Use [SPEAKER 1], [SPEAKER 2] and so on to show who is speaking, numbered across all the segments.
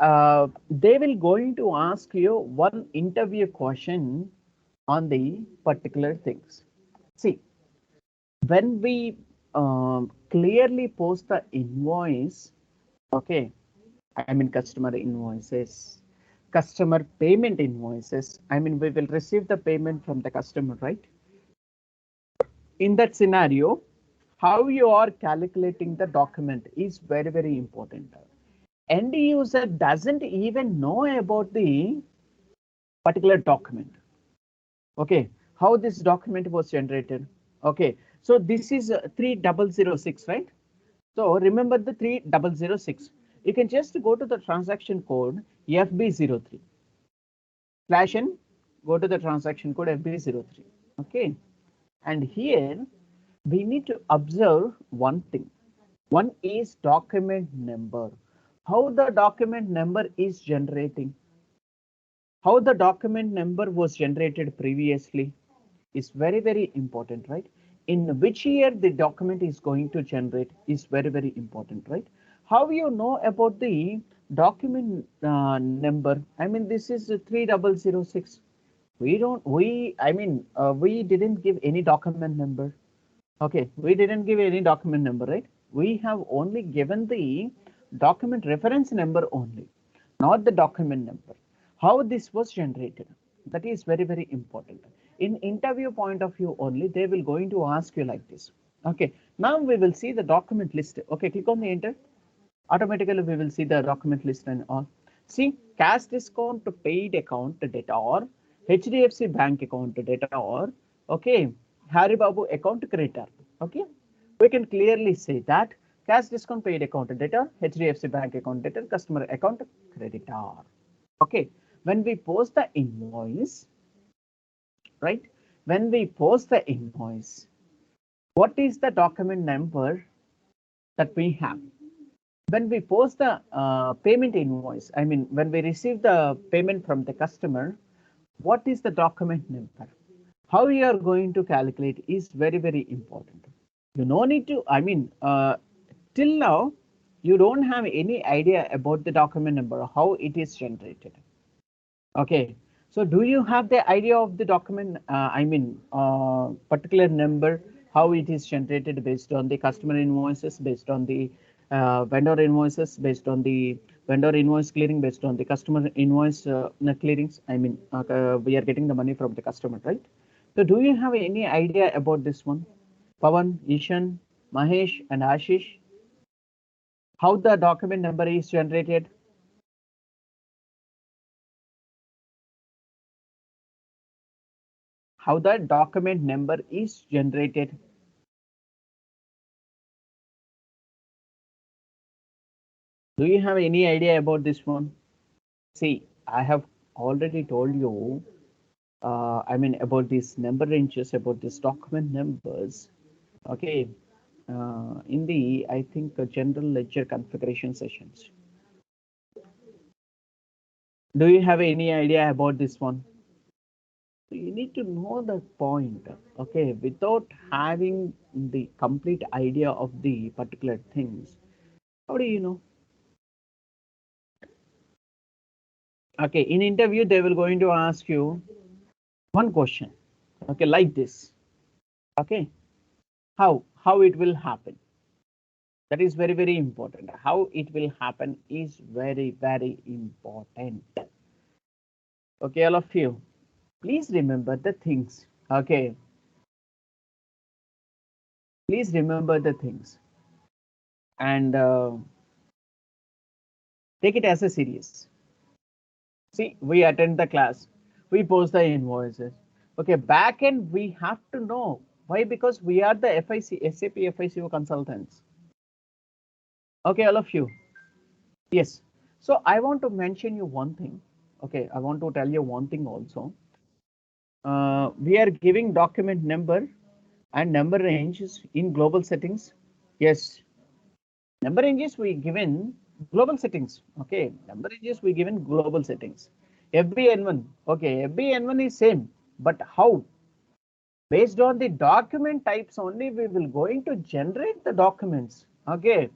[SPEAKER 1] they will going to ask you one interview question on the particular things. See, when we clearly post the invoice, okay, I mean customer invoices, customer payment invoices, I mean we will receive the payment from the customer, right? In that scenario, how you are calculating the document is very, very important. End user doesn't even know about the particular document. Okay, how this document was generated. Okay, so this is 3006, right? So remember the 3006. You can just go to the transaction code FB03 slash n, go to the transaction code FB03. Okay, and here we need to observe one thing. One is document number. How the document number is generating. How the document number was generated previously is very, very important, right? In which year the document is going to generate is very, very important, right? How you know about the document number? I mean, this is 3006. We didn't give any document number. Okay, we didn't give any document number, right? We have only given the document reference number only, not the document number. How this was generated, that is very, very important. In interview point of view only, they will going to ask you like this. Okay, now we will see the document list. Okay, click on the enter. Automatically we will see the document list and all. See, cash discount to paid account data or HDFC bank account data or okay, Hari Babu account creditor. Okay, we can clearly say that cash discount paid account data, HDFC bank account data, customer account creditor. Okay, when we post the invoice, right? When we post the invoice, what is the document number that we have? When we post the payment invoice, I mean, when we receive the payment from the customer, what is the document number? How you are going to calculate is very, very important. You no need to, till now, you don't have any idea about the document number, how it is generated. Okay, so do you have the idea of the document, particular number, how it is generated based on the customer invoices, based on the vendor invoices, based on the vendor invoice clearing, based on the customer invoice clearings? We are getting the money from the customer, right? So do you have any idea about this one? Pawan, Ishan, Mahesh and Ashish, how the document number is generated? How the document number is generated? Do you have any idea about this one? See, I have already told you, about these number ranges, about these document numbers. Okay, in the, I think, general ledger configuration sessions. Do you have any idea about this one? So you need to know the point, okay, without having the complete idea of the particular things. How do you know? Okay, in interview, they will going to ask you one question, okay, like this. Okay, how it will happen? That is very, very important. How it will happen is very, very important. Okay, all of you, please remember the things. Okay, please remember the things and take it as a serious. See, we attend the class, we post the invoices. Okay, back end we have to know why, because we are the SAP FICO consultants. Okay, all of you. Yes. So I want to mention you one thing. Okay, I want to tell you one thing also. We are giving document number and number ranges in global settings. Yes, number ranges we given global settings. Okay, number ranges we given global settings. FBN1. Okay, FBN1 is same, but how? Based on the document types only, we will going to generate the documents. Okay,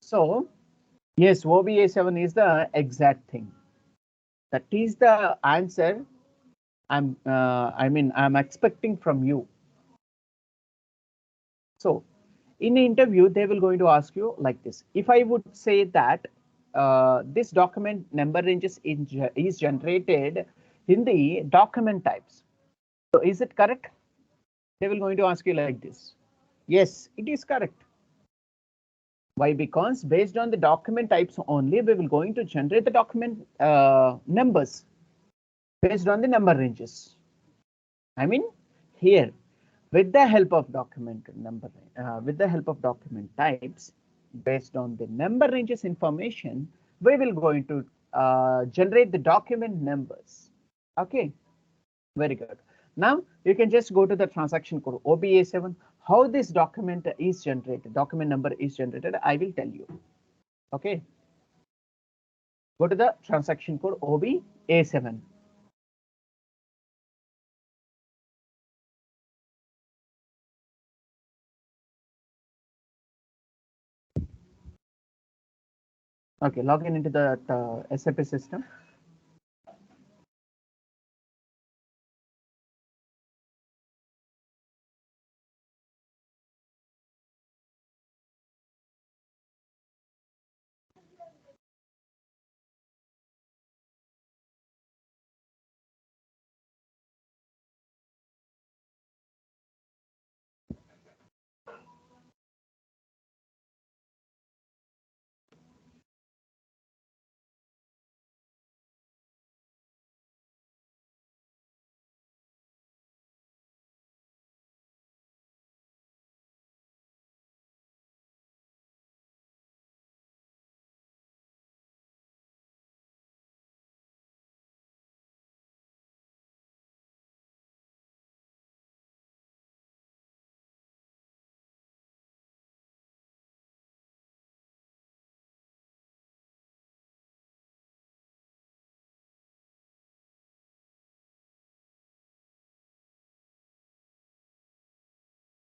[SPEAKER 1] so Yes, OBA7 is the exact thing. That is the answer I'm expecting from you. So in an interview, they will going to ask you like this. If I would say that this document number ranges is generated in the document types. So is it correct? They will going to ask you like this. Yes, it is correct. Why? Because based on the document types only, we will going to generate the document numbers based on the number ranges. I mean, here with the help of document number, with the help of document types, based on the number ranges information, we will going to generate the document numbers. Okay, very good. Now you can just go to the transaction code OBA7. How this document is generated, document number is generated, I will tell you. Okay, go to the transaction code OBA7. Okay, log in into the SAP system.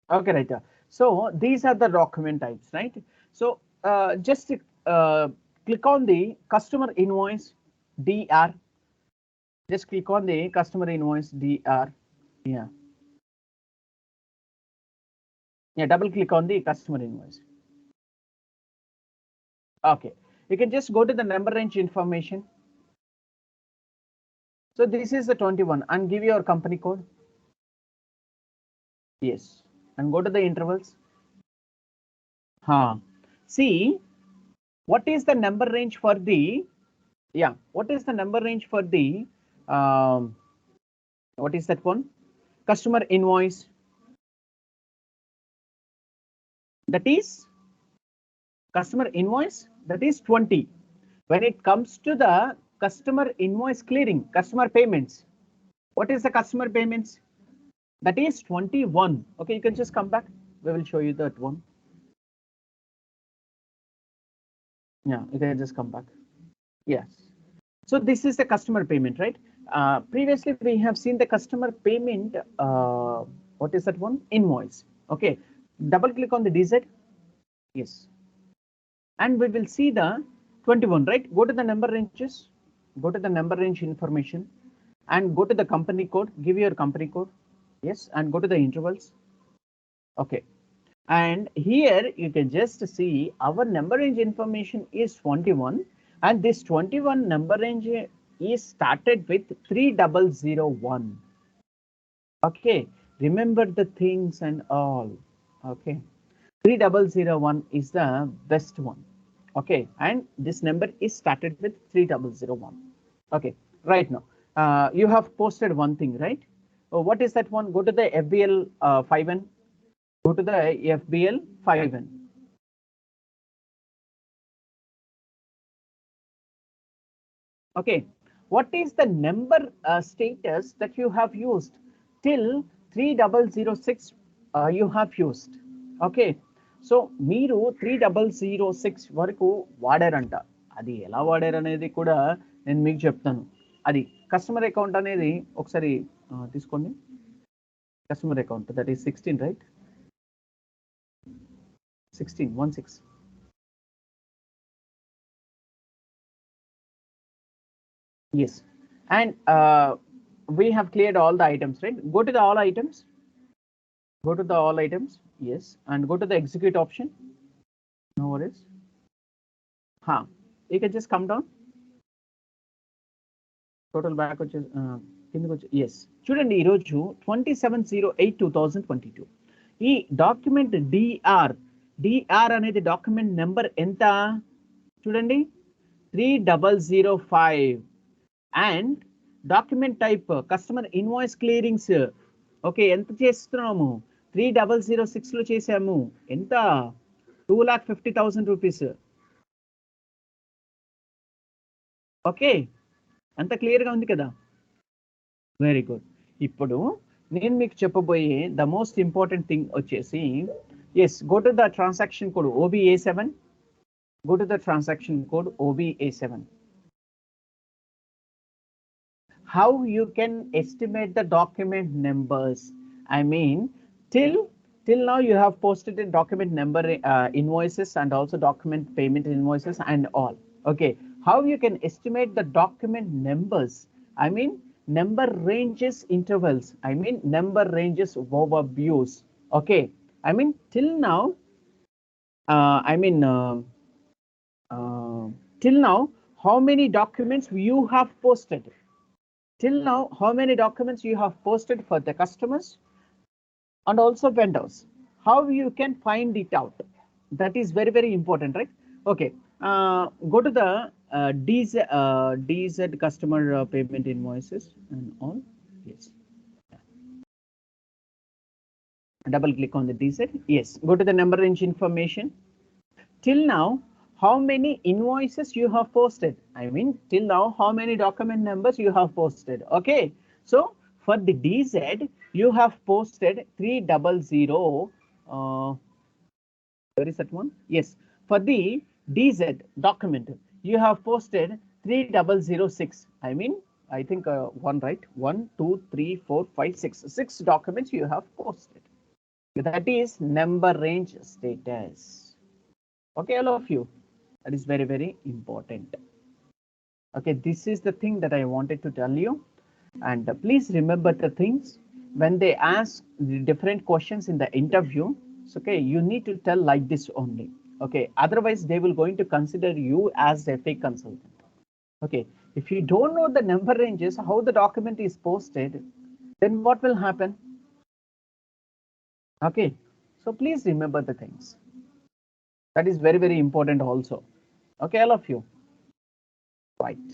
[SPEAKER 1] Okay, right. So these are the document types, right? So just click on the customer invoice DR. Just click on the customer invoice DR. Yeah, yeah. Double click on the customer invoice. Okay, you can just go to the number range information. So this is the 21 and give your company code. Yes, and go to the intervals. Huh. See, what is the number range for the, yeah, what is the number range for the, um, what is that one? Customer invoice. That is customer invoice, that is 20. When it comes to the customer invoice clearing, customer payments, what is the customer payments? That is 21. Okay, you can just come back. We will show you that one. Yeah, you can just come back. Yes. So this is the customer payment, right? Previously, we have seen the customer payment. What is that one? Invoice. Okay. Double click on the DZ. Yes. And we will see the 21, right? Go to the number ranges. Go to the number range information and go to the company code. Give your company code. Yes. And go to the intervals. Okay. And here you can just see our number range information is 21, and this 21 number range is started with 3001. Okay, remember the things and all. Okay, 3001 is the best one. Okay, and this number is started with 3001. Okay, right now you have posted one thing, right? What is that one? Go to the FBL 5N. Go to the FBL 5N. Okay, what is the number status that you have used till 3006 you have used? Okay, so మీరు 3006 వరకు వాడారంట. అది ఎలా వాడారు అనేది కూడా నేను మీకు చెప్తాను. అది కస్టమర్ అకౌంట్ అనేది ఒకసారి తీసుకోండి. Customer account that is 16, right? 16 16. Yes, and we have cleared all the items, right? Go to the all items. Go to the all items. Yes, and go to the execute option. No worries. You can just come down. Total back వచ్చేసి కిందకి వచ్చి yes చూడండి ఈరోజు 27/08/2022 ఈ document DR అనేది document number ఎంత చూడండి 3005 and document type customer invoice clearings okay ఎంత చేస్తున్నాము 3006 లో చేసాము ఎంత 2,50,000 రూపీస్ ఓకే అంత క్లియర్గా ఉంది కదా వెరీ గుడ్ ఇప్పుడు నేను మీకు చెప్పబోయే ద మోస్ట్ ఇంపార్టెంట్ థింగ్ వచ్చేసి yes go to the transaction code OBA7 go to the transaction code OBA7 how you can estimate the document numbers I mean till now you have posted a document number invoices and also document payment invoices and all okay how you can estimate the document numbers I mean number ranges intervals I mean number ranges overviews okay I mean till now till now how many documents you have posted till now how many documents you have posted for the customers and also vendors how you can find it out that is very important right okay go to the DZ customer payment invoices and all yes double click on the DZ yes go to the number range information till now how many invoices you have posted I mean till now how many document numbers you have posted okay so for the DZ you have posted 300 where is that one yes for the DZ document you have posted 3006 I mean I think one right 1 2 3 4 5 6 documents you have posted that is number range status okay all of you that is very important okay this is the thing that I wanted to tell you and please remember the things when they ask the different questions in the interview okay you need to tell like this only okay otherwise they will going to consider you as a fake consultant okay if you don't know the number ranges how the document is posted then what will happen okay so please remember the things that is very important also okay all of you right